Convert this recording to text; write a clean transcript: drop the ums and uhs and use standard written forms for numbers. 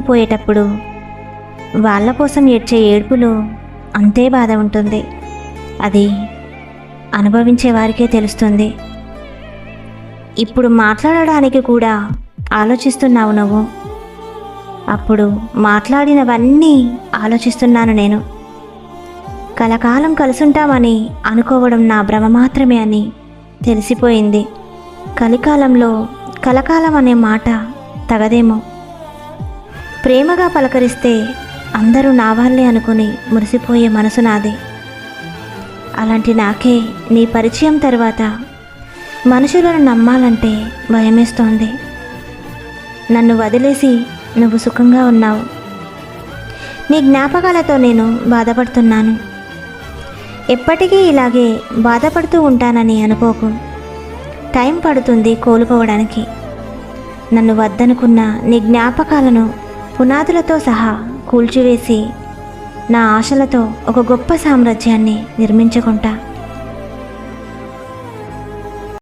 పోయేటప్పుడు వాళ్ళ కోసం ఏడ్చే ఏడుపులో అంతే బాధ ఉంటుంది. అది అనుభవించే వారికే తెలుస్తుంది. ఇప్పుడు మాట్లాడడానికి కూడా ఆలోచిస్తున్నావు నువ్వు. అప్పుడు మాట్లాడినవన్నీ ఆలోచిస్తున్నాను నేను. కలకాలం కలుసుంటామని అనుకోవడం నా భ్రమ మాత్రమే అని తెలిసిపోయింది. కలికాలంలో కలకాలం అనే మాట తగదేమో. ప్రేమగా పలకరిస్తే అందరూ నా వాళ్ళే అనుకుని మురిసిపోయే మనసు నాది. అలాంటి నాకే నీ పరిచయం తర్వాత మనుషులను నమ్మాలంటే భయమేస్తోంది. నన్ను వదిలేసి నువ్వు సుఖంగా ఉన్నావు. నీ జ్ఞాపకాలతో నేను బాధపడుతున్నాను. ఎప్పటికీ ఇలాగే బాధపడుతూ ఉంటానని అనుకోకు. టైం పడుతుంది కోలుకోవడానికి. నన్ను వద్దనుకున్న నీ జ్ఞాపకాలను పునాదులతో సహా కూల్చివేసి నా ఆశలతో ఒక గొప్ప సామ్రాజ్యాన్ని నిర్మించుకుంటా.